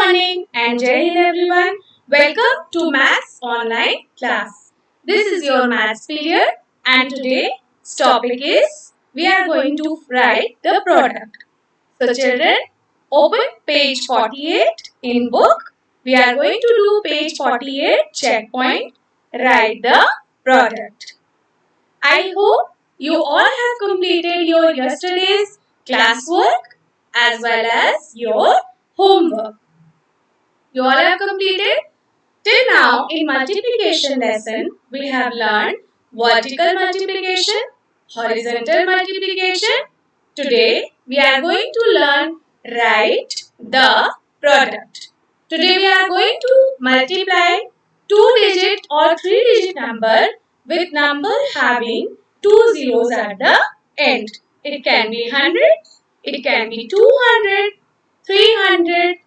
morning and Jai Hind everyone. Welcome to Maths Online class. This is your Maths period and today's topic is we are going to write the product. So children, open page 48 in book. We are going to do page 48 checkpoint. Write the product. I hope you all have completed your yesterday's classwork as well as your homework. You all have completed? Till now, in multiplication lesson, we have learned vertical multiplication, horizontal multiplication. Today, we are going to learn write the product. Today, we are going to multiply 2-digit or 3-digit number with number having 2 zeros at the end. It can be 100, it can be 200, 300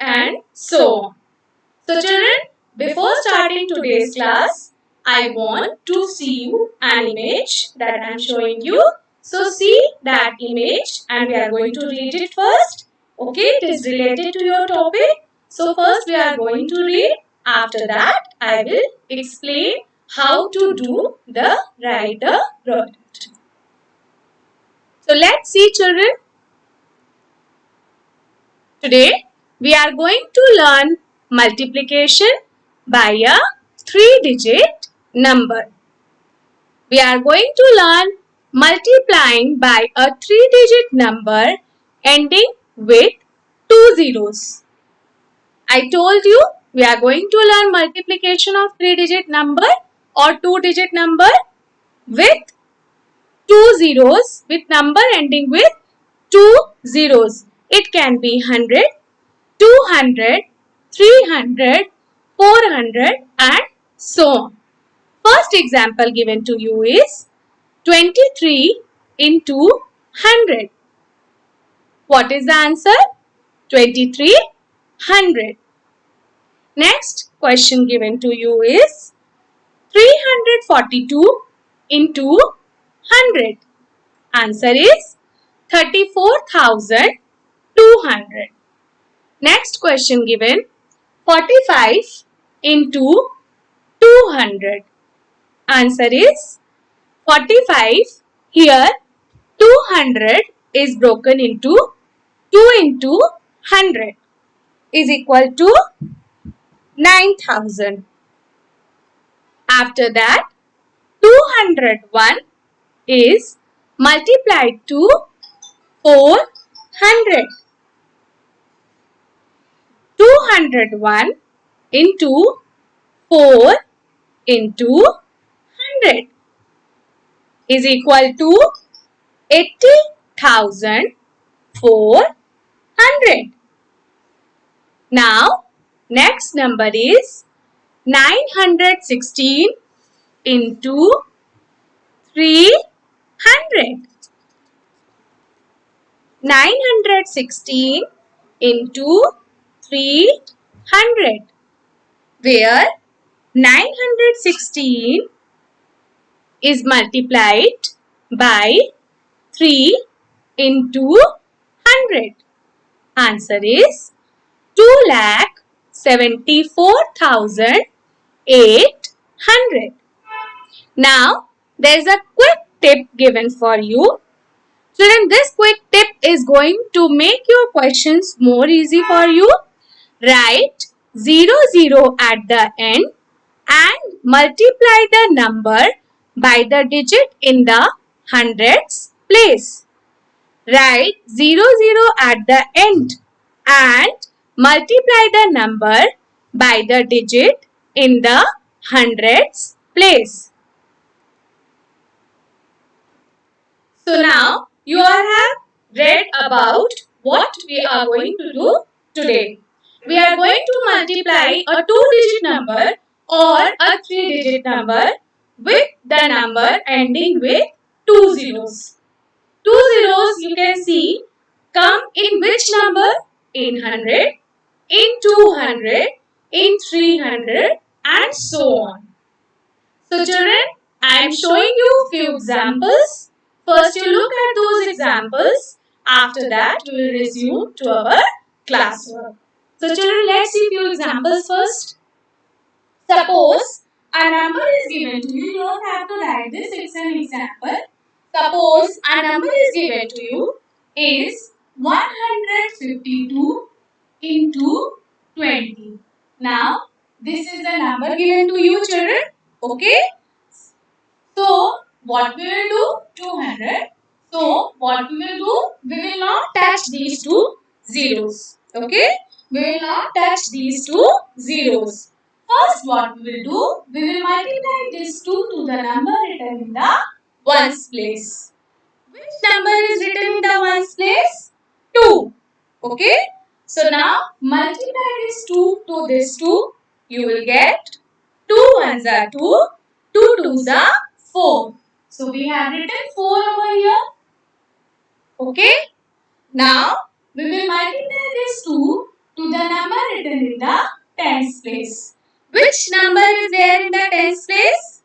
and so on. So children, before starting today's class, I want to see you an image that I am showing you. So see that image and we are going to read it first. Okay, it is related to your topic. So first we are going to read. After that, I will explain how to do the write the product. So let's see children. Today we are going to learn multiplication by a 3-digit number. We are going to learn multiplying by a 3-digit number ending with 2 zeros. I told you we are going to learn multiplication of 3-digit number or 2-digit number with 2 zeros, with number ending with 2 zeros. It can be 100, 200, 300, 400 and so on. First example given to you is 23 into 100. What is the answer? 2300. Next question given to you is 342 into 100. Answer is 34,200. Next question given 45 into 200. Answer is 45. Here 200 is broken into 2 into 100 is equal to 9,000. After that 201 is multiplied to 400. 201 into 4 into 100 is equal to 80,400. Now, next number is 916 into 300. 916 into 300, where 916 is multiplied by 3 into 100. Answer is 2,74,800. Now, there is a quick tip given for you. Children, this quick tip is going to make your questions more easy for you. Write 00 at the end and multiply the number by the digit in the hundreds place. Write 00 at the end and multiply the number by the digit in the hundreds place. So now you all have read about what we are going to do today. We are going to multiply a 2-digit number or a 3-digit number with the number ending with 2 zeros. 2 zeros you can see come in which number? In 100, in 200, in 300 and so on. So children, I am showing you few examples. First you look at those examples. After that we will resume to our classwork. So children, let's see few examples first. Suppose a number is given to you. You don't have to write this. It's an example. Suppose a number is given to you is 152 into 20. Now, this is the number given to you, children. Okay. So, what we will do? 200. So, what we will do? We will not touch these two zeros. Okay. We will not touch these two zeros. First, what we will do? We will multiply this 2 to the number written in the ones place. Which number is written in the ones place? 2. Okay. So now multiply this 2 to this 2. You will get 2 ones are 2. 2 twos are 4. So we have written 4 over here. Okay. Now we will multiply this 2 to the number written in the tens place. Which number is there in the tens place?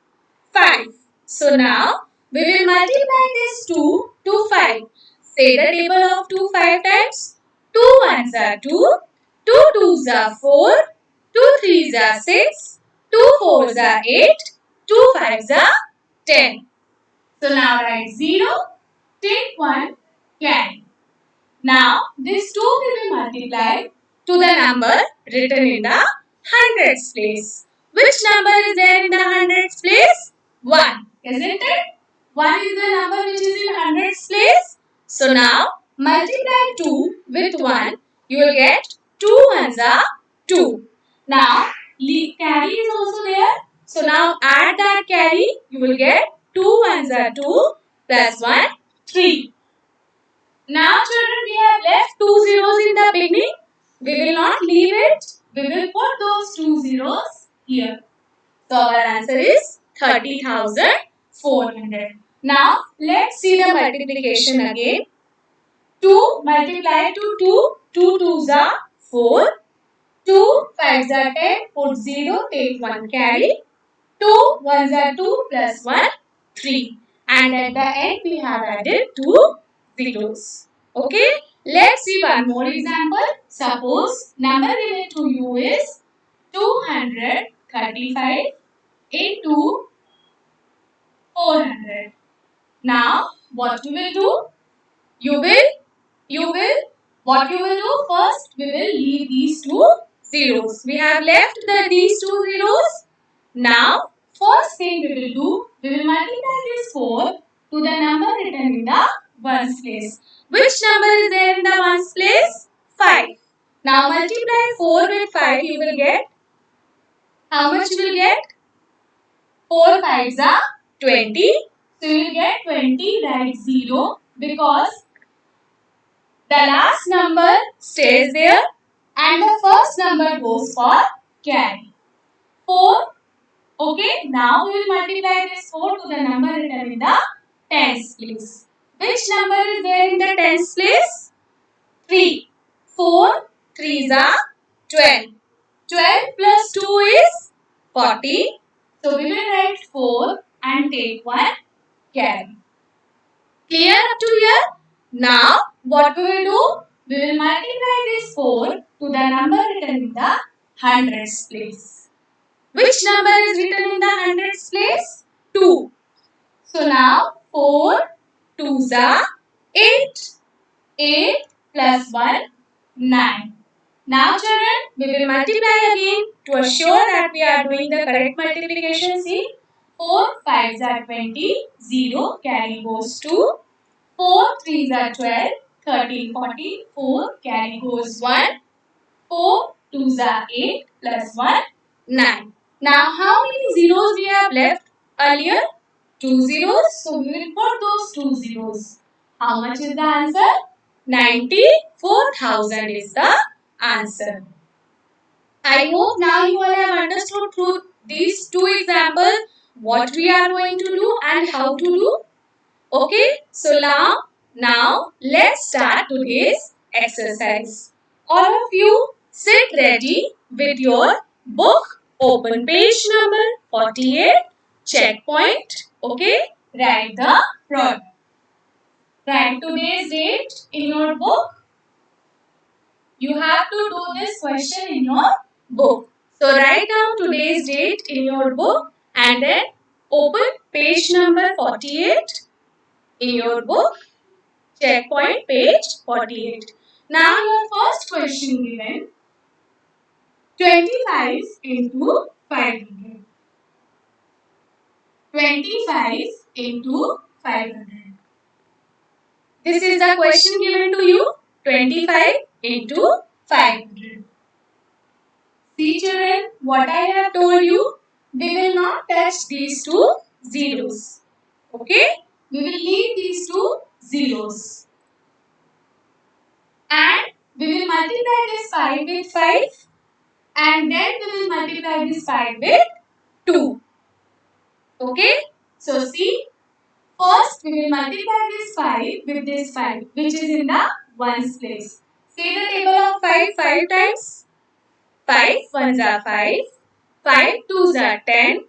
5. So now we will multiply this 2 to 5. Say the table of 2 5 times. 2 ones are 2, 2 twos are 4, 2 threes are 6, 2 fours are 8, 2 fives are 10. So now write 0, take 1, carry. Now this 2 will be multiplied to the number written in the hundreds place. Which number is there in the hundreds place? 1. Isn't it? 1 is the number which is in hundreds place. So now multiply 2 with 1. You will get 2 ones are 2. Now carry is also there. So now add that carry. You will get 2 ones are 2 plus 1 3. Now children, we have left 2 zeros in the beginning. We will not leave it. We will put those 2 zeros here. So our answer is 30,400. Now let's see the multiplication again. 2 multiplied to 2. 2 twos are 4. 2 fives are 10. Put 0. Take 1 carry. 2 ones are 2 plus 1 3. And at the end we have added 2 zeros. Okay. Let's see one more example. Suppose number given to you is 235 into 400. Now what you will do? What you will do first? We will leave these two zeros. We have left these two zeros. Now first thing we will do, we will multiply this 4 to the number written in the ones place. Which number is there in the ones place? 5. Now multiply 4 with 5, you will get, how much you will get? 4 fives are 20. So you will get 20, write 0 because the last number stays there and the first number goes for carry. 4. Okay, now we will multiply this 4 to the number written in the tens place. Which number is there in the tens place? 3. 4 threes are 12. 12 plus 2 is 40. So we will write 4 and take 1 carry. Clear up to here? Now what we will do? We will multiply this 4 to the number written in the hundreds place. Which number is written in the hundreds place? 2. So now 4 twos are 8. 8 plus 1 9. Now children, we will multiply again to assure that we are doing the correct multiplication. See, 4 fives are 20, 0 carry goes 2, 4 threes are 12, 13, 40, 4 carry goes 1, 4 twos are 8 plus 1, 9. Now how many zeros we have left earlier? 2 zeros. So we will put those 2 zeros. How much is the answer? 94,000 is the answer. I hope now you all have understood through these two examples what we are going to do and how to do. Okay, so now let's start today's exercise. All of you sit ready with your book, open page number 48, checkpoint. Okay, write the product. Write today's date in your book. You have to do this question in your book. So write down today's date in your book and then open page number 48 in your book. Checkpoint page 48. Now your first question given 25 into 500. 25 into 500. This is the question given to you. 25 into 500. See children, what I have told you, we will not touch these two zeros. Okay? We will leave these two zeros. And we will multiply this 5 with 5. And then we will multiply this 5 with 2. Okay? So see, first we will multiply this 5 with this 5 which is in the ones place. See the table of 5 times. 5 ones are 5, 5 twos are 10,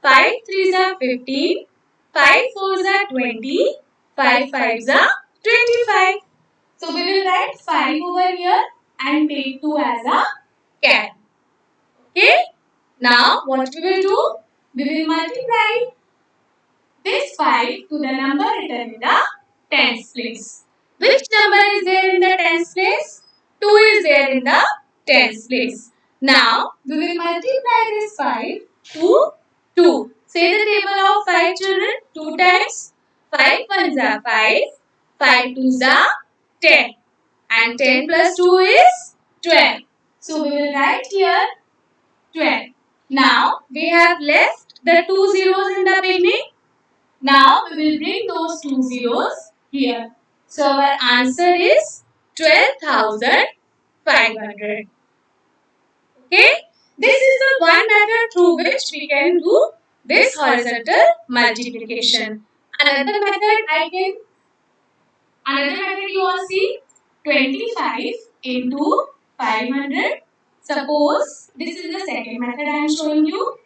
5 threes are 15, 5 fours are 20, 5 fives are 25. So we will write 5 over here and take 2 as a carry. Okay? Now what we will do? We will multiply this 5 to the number written in the tens place. Which number is there in the tens place? 2 is there in the tens place. Now we will multiply this 5 to 2. Say the table of 5 children. 2 times 5 ones are 5, 5 twos are 10 and 10 plus 2 is 12. So we will write here 12. Now we have left the 2 zeros in the beginning. Now we will bring those 2 zeros here. So our answer is 12,500. Okay? This is the one method through which we can do this horizontal multiplication. Another method you all see 25 into 500. Suppose this is the second method I am showing you.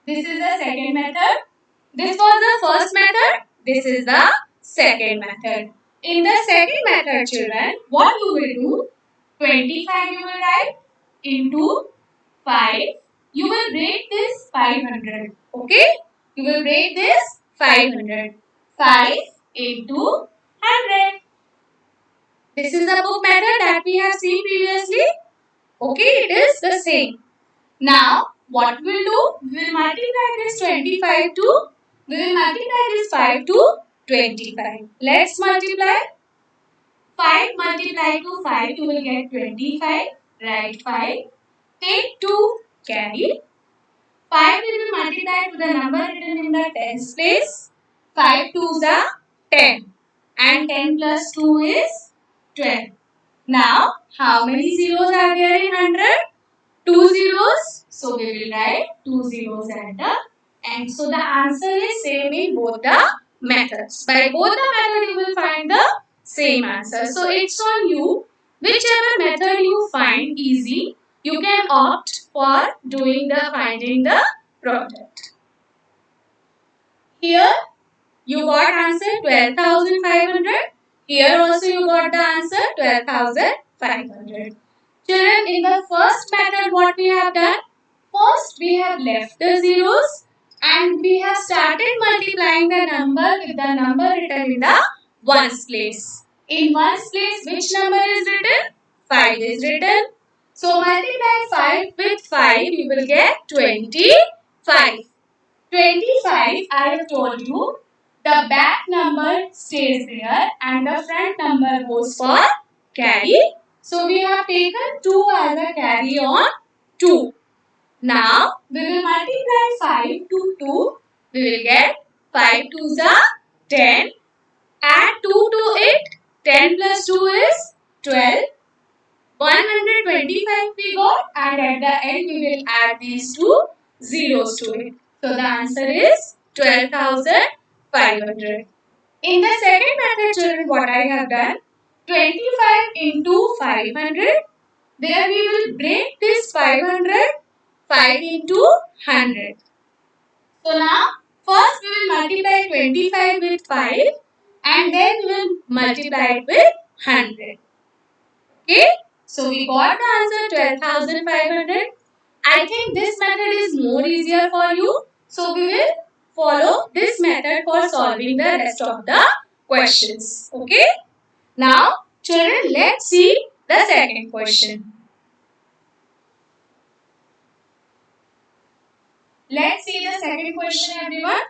This is the second method. This was the first method. This is the second method. In the second method, children, what you will do? 25 you will write into 5. You will break this 500. Okay? You will break this 500. 5 into 100. This is the book method that we have seen previously. Okay? It is the same. Now, what we will do? We will multiply this 25 to, we will multiply this 5 to 25. Let's multiply. 5 multiplied to 5, you will get 25. Write 5. Take 2, carry. 5 we will multiply to the number written in the tens place. 5 twos are 10. And 10 plus 2 is 12. Now, how many zeros are there in 100? 2 zeros. So we will write 2 zeros at the end. So the answer is same in both the methods. By both the methods you will find the same answer. So it's on you. Whichever method you find easy, you can opt for doing the finding the product. Here you got answer 12,500. Here also you got the answer 12,500. Children, in the first method what we have done? First we have left the zeros and we have started multiplying the number with the number written in the ones place. In ones place which number is written? 5 is written. So multiply 5 with 5 you will get 25. 25 I have told you the back number stays there and the front number goes for carry. So we have taken 2 as a carry on 2. Now we will multiply 5 to 2. We will get 5 twos are 10. Add 2 to it. 10 plus 2 is 12. 125 we got and at the end we will add these two zeros to it. So the answer is 12,500. In the second method, children, what I have done, 25 into 500, there we will break this 500, 5 into 100. So now, first we will multiply 25 with 5 and then we will multiply it with 100. Okay, so we got the answer 12,500. I think this method is more easier for you. So we will follow this method for solving the rest of the questions. Okay. Now children, let's see the second question. Let's see the second question, everyone.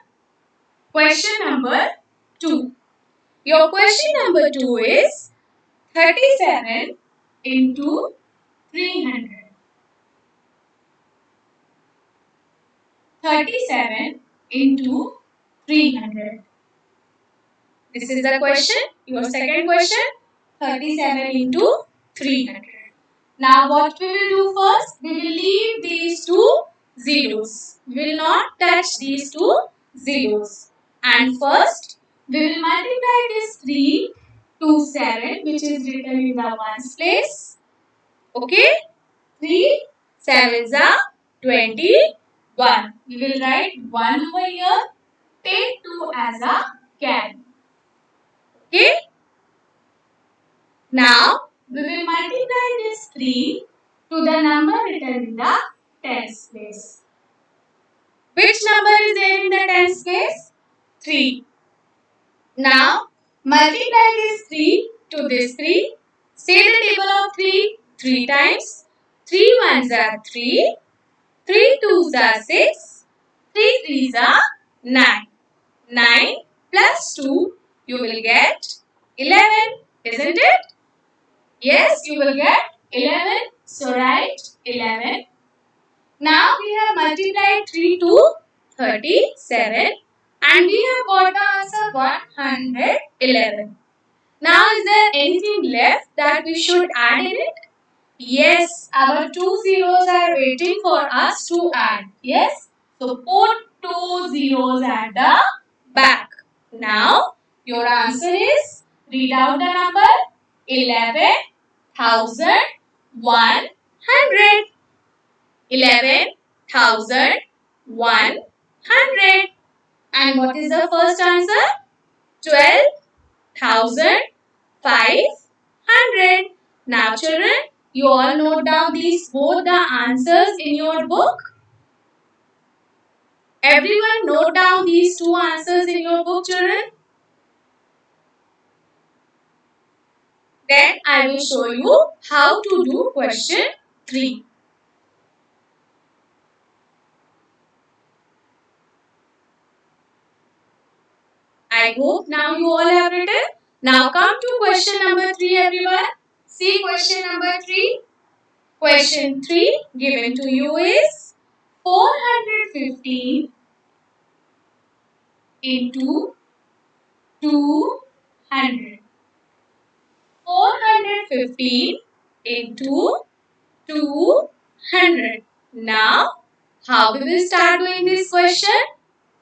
Question number 2. Your question number 2 is 37 into 300. 37 into 300. This is the question. Your second question. 37 into 300. Now what we will do first? We will leave these two zeros. We will not touch these two zeros. And first we will multiply this 3 to 7, which is written in the ones place. Okay? 3 sevens are 21. We will write 1 over here. Take 2 as a carry. Okay? Now, we will multiply this 3 to the number written in the tens place. Which number is there in the tens place? 3. Now, multiply this 3 to this 3. Say the table of 3 3 times. 3 ones are 3. 3 twos are 6. 3 threes are 9. 9 plus 2, you will get 11, isn't it? Yes, you will get 11. So write 11. Now we have multiplied 3 to 37 and we have got the answer 111. Now is there anything left that we should add in it? Yes, our two zeros are waiting for us to add. Yes, so put two zeros at the back. Now your answer is, read out the number 11,100. 11,100. And what is the first answer? 12,500. Now children, you all note down these both the answers in your book. Everyone note down these two answers in your book, children. Then I will show you how to do question 3. I hope now you all have written. Now come to question number 3, everyone. See question number 3. Question 3 given to you is 415 into 200. 415 into 200. Now, how we will start doing this question?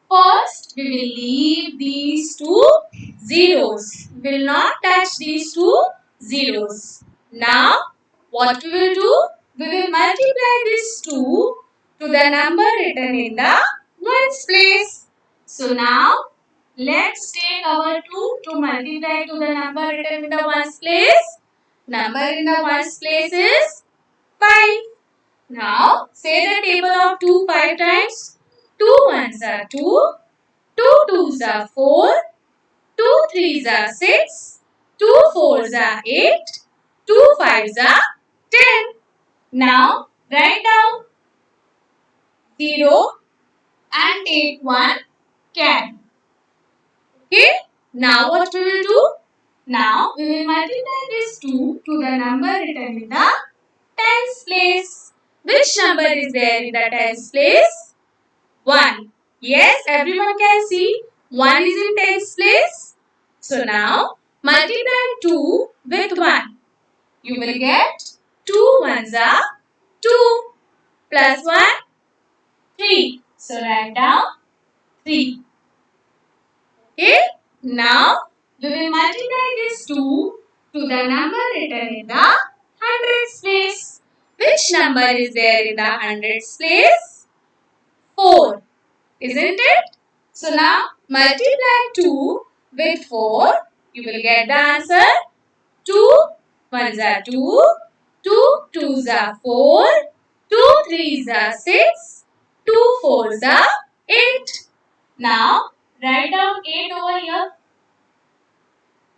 First, we will leave these two zeros. We will not touch these two zeros. Now, what we will do? We will multiply this 2 to the number written in the ones place. So now, let's take our 2 to multiply to the number written in the ones place. Number in the ones place is 5. Now, say the table of 2 5 times. 2 ones are 2. 2 twos are 4. 2 threes are 6. 2 fours are 8. 2 fives are 10. Now, write down 0 and take 1 carry. Okay. Now what we will do? Now we will multiply this 2 to the number written in the tens place. Which number is there in the tens place? 1. Yes, everyone can see 1 is in tens place. So now multiply 2 with 1. You will get 2 ones are 2 plus 1 3. So write down 3. Okay. Now we will multiply this 2 to the number written in the hundreds place. Which number is there in the hundreds place? 4. Isn't it? So now multiply 2 with 4, you will get the answer 2 ones are 2, 2 twos are 4, 2 threes are 6, 2 fours are 8. Now, write down 8 over here.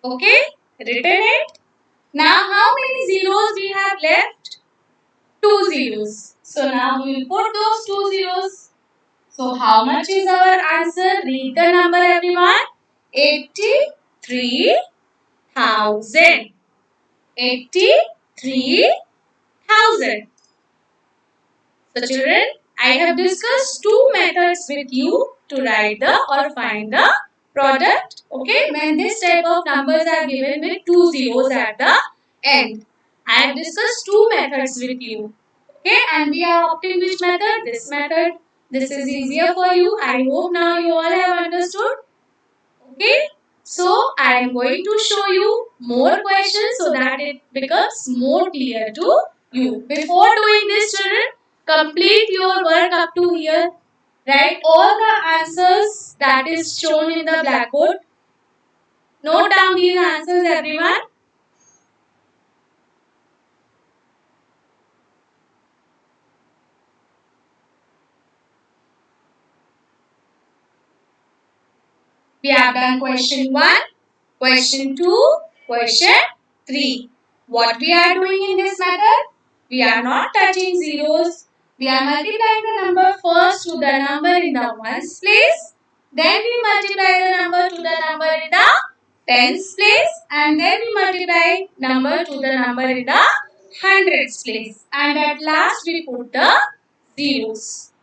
Okay, written it. Now, how many zeros we have left? 2 zeros. So, now we will put those 2 zeros. So, how much is our answer? Read the number, everyone. 83,000. 83,000. So children, I have discussed two methods with you to write the or find the product. Okay, when this type of numbers are given with 2 zeros at the end. I have discussed two methods with you. Okay, and we are opting which method? This method. This is easier for you. I hope now you all have understood. Okay, so I am going to show you more questions so that it becomes more clear to you. Before doing this, children, complete your work up to here. Write all the answers that is shown in the blackboard. Note down these answers, everyone. We have done question 1, question 2, question 3. What we are doing in this method? We are not touching zeros. We are multiplying the number first to the number in the ones place. Then we multiply the number to the number in the tens place. And then we multiply number to the number in the hundreds place. And at last we put the zeros.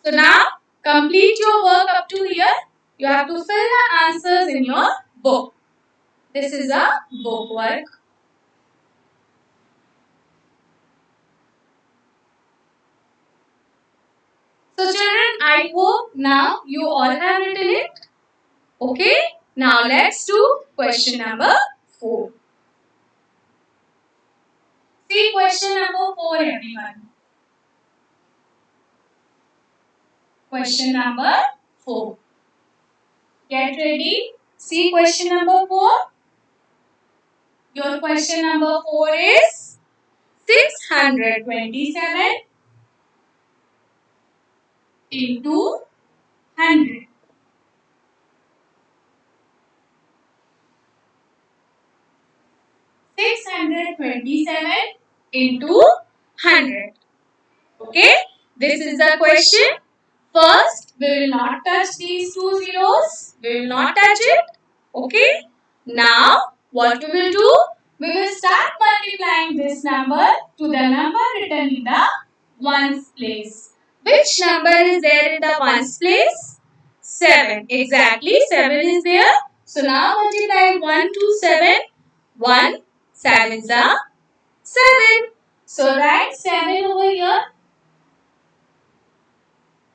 So now complete your work up to here. You have to fill the answers in your book. This is a book work. So children, I hope now you all have written it. Okay. Now let's do question number 4. See question number 4, everyone. Question number 4. Get ready. See question number 4. Your question number 4 is 627 into 100. 627 into 100. Okay, this is the question. First, we will not touch these two zeros. We will not touch it. Okay, now what we will do? We will start multiplying this number to the number written in the ones place. Which number is there in the ones place? 7. Exactly, 7 is there. So now multiply 1 to 7. 1 sevens are 7. So write 7 over here.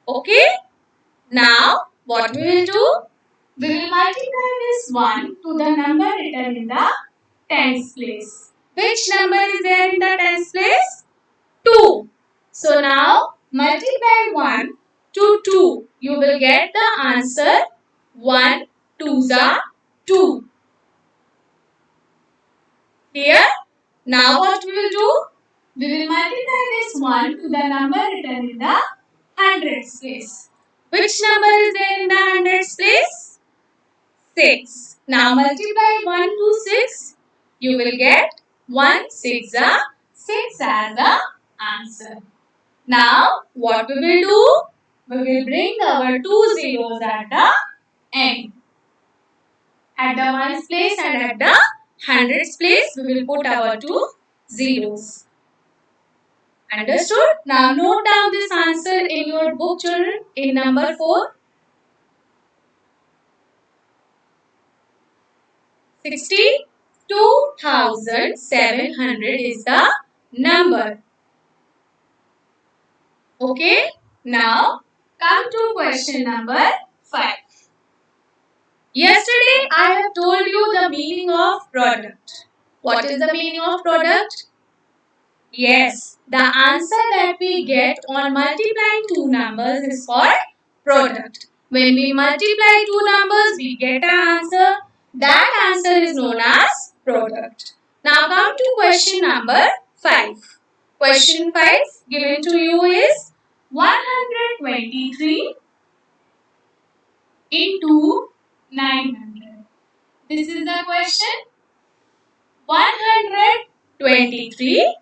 Okay. Now what we will do? We will multiply this 1 to the number written in the tens place. Which number is there in the tens place? 2. So now multiply 1 to 2. You will get the answer 1 2s are 2. Here, now what we will do? We will multiply this 1 to the number written in the hundreds place. Which number is there in the hundreds place? 6. Now multiply 1 to 6. You will get 1 6 6 as the answer. Now what we will do? We will bring our 2 zeros at the end. At the ones place and at the hundreds place, we will put our 2 zeros. Understood? Now note down this answer in your book, children, in number 4. 62,700 is the number. Okay? Now come to question number 5. Yesterday I have told you the meaning of product. What is the meaning of product? Yes, the answer that we get on multiplying two numbers is called product. When we multiply two numbers, we get an answer. That answer is known as product. Now come to question number 5. Question 5 given to you is 123 into 900. This is the question. 123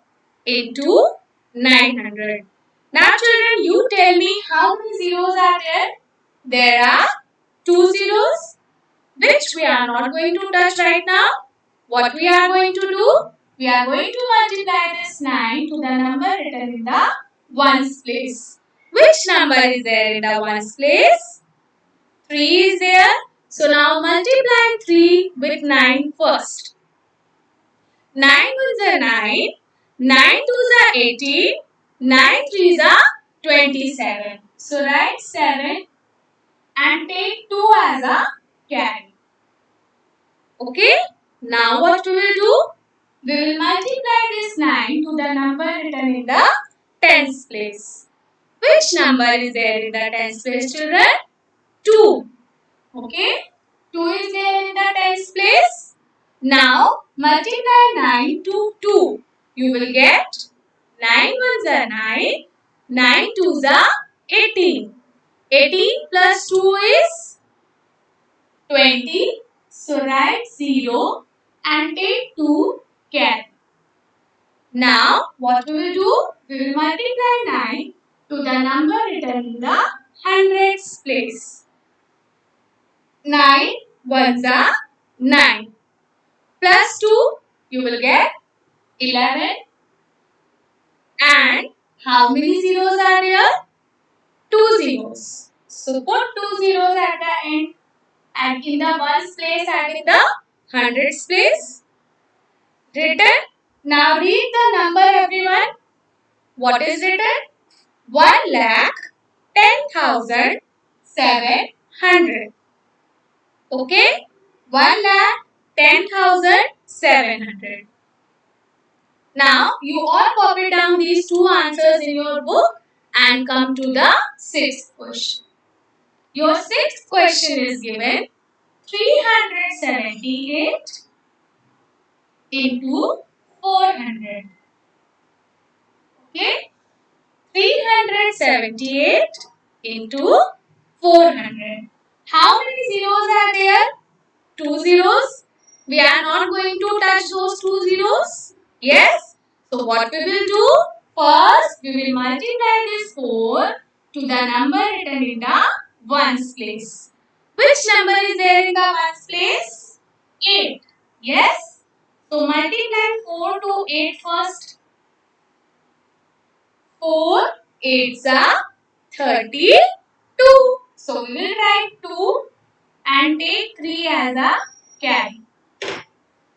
into 900. Now children, you tell me how many zeros are there? There are 2 zeros, which we are not going to touch right now. What we are going to do? We are going to multiply this 9 to the number written in the ones place. Which number is there in the ones place? 3 is there. So now multiply 3 with 9 first. 9 ones are 9, 9 twos are 18, 9 threes are 27. So write 7 and take 2 as a carry. Okay? Now what we will do? We will multiply this 9 to the number written in the tens place. Which number is there in the tens place, children? 2. Okay? 2 is there in the tens place. Now multiply 9 to 2. You will get 9 ones are 9, 9 twos are 18. 18 plus 2 is 20. So write 0 and take 2 carry. Now what we will do? We will multiply 9 to the number written in the hundreds place. 9 ones are 9. Plus 2 you will get 11. And how many zeros are there? 2 zeros. So put 2 zeros at the end. And in the ones place and in the hundreds place. Written. Now read the number everyone. What is written? 1,10,700. Okay? 1,10,700. Now you all copy down these two answers in your book and come to the sixth question. Your sixth question is given 378 into 400. Okay? 378 into 400. How many zeros are there? 2 zeros. We are not going to touch those 2 zeros. Yes? So what we will do? First, we will multiply this 4 to the number written in the ones place. Which number is there in the ones place? 8. Yes? So multiply 4 to 8 first. 4 8s are 32. So we will write 2 and take 3 as a carry.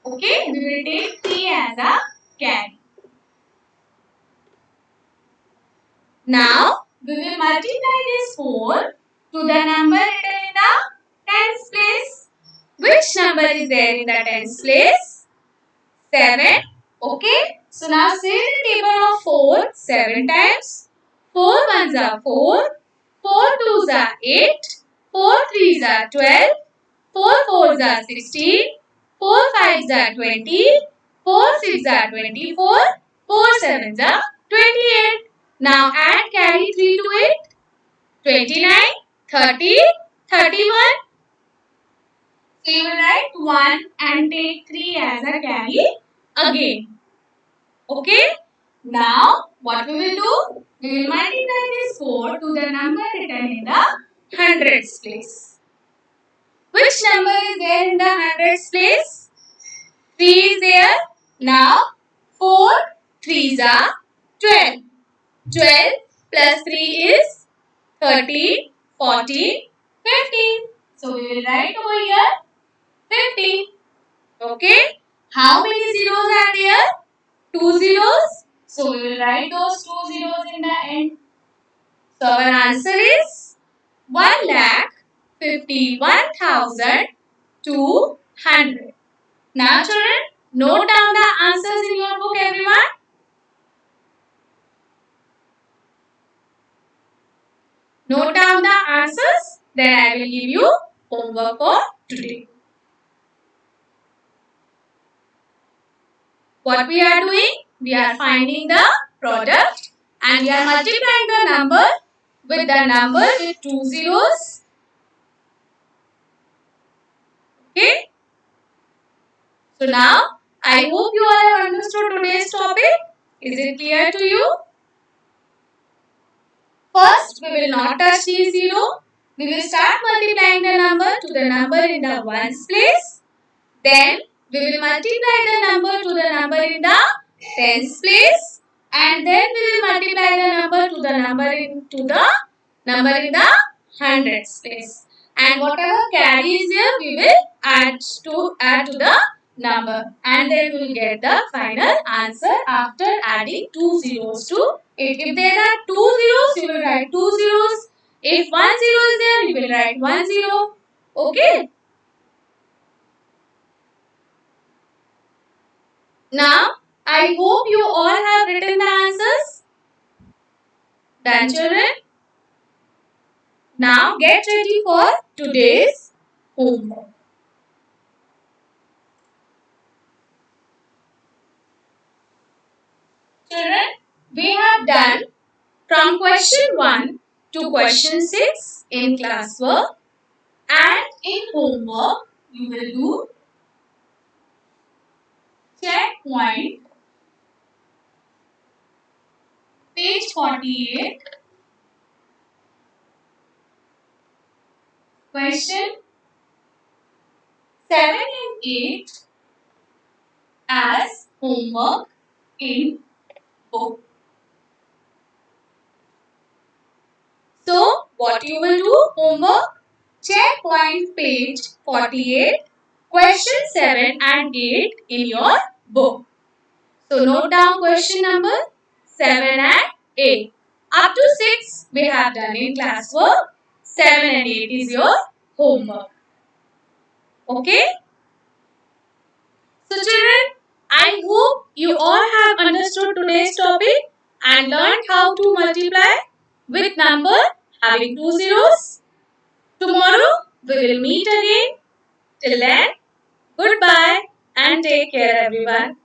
Okay, we will take 3 as a carry. Now, we will multiply this 4 to the number written in the tens place. Which number is there in the tens place? 7. Okay, so now say the table of 4 7 times. 4 ones are 4, 4 twos are 8, 4 threes are 12, 4 fours are 16, 4 fives are 20, 4 sixes are 24, 4 sevens are 28. Now add carry 3 to it. 29, 30, 31. So you will write 1 and take 3 as a carry again. Okay. Now what we will do? We will multiply this 4 to the number written in the hundreds place. Which number is there in the hundreds place? 3 is there. Now 4 threes are 12. 12 plus 3 is 13, 14, 15. So we will write over here 15. Okay. How many zeros are there? 2 zeros. So we will write those 2 zeros in the end. So our answer is 1,51,200. Now children, note down the answers in your book everyone. Note down the answers. then I will give you homework for today. What we are doing? We are finding the product and we are multiplying the number with the number with 2 zeros. Okay. So now, I hope you all have understood today's topic. Is it clear to you? First, we will not touch the zero. We will start multiplying the number to the number in the ones place. Then, we will multiply the number to the number in the tens place. And then, we will multiply the number to the number in the hundreds place. And whatever carry is there, we will add to the number. And then we will get the final answer after adding 2 zeros to it. If there are 2 zeros, you will write 2 zeros. If 1 zero is there, you will write 1 zero. Okay. Now, I hope you all have written the answers. Done, children? Now, get ready for today's homework. Children, we have done from question 1 to question 6 in classwork, and in homework you will do checkpoint page 48, question 7 and 8 as homework in book. So, what you will do? Homework, checkpoint page 48, question 7 and 8 in your book. So, note down question number 7 and 8. Up to 6 we have done in classwork. 7 and 8 is your homework. Okay? So, children, I hope you all have understood today's topic and learned how to multiply with number having 2 zeros. Tomorrow we will meet again. Till then, goodbye and take care everyone.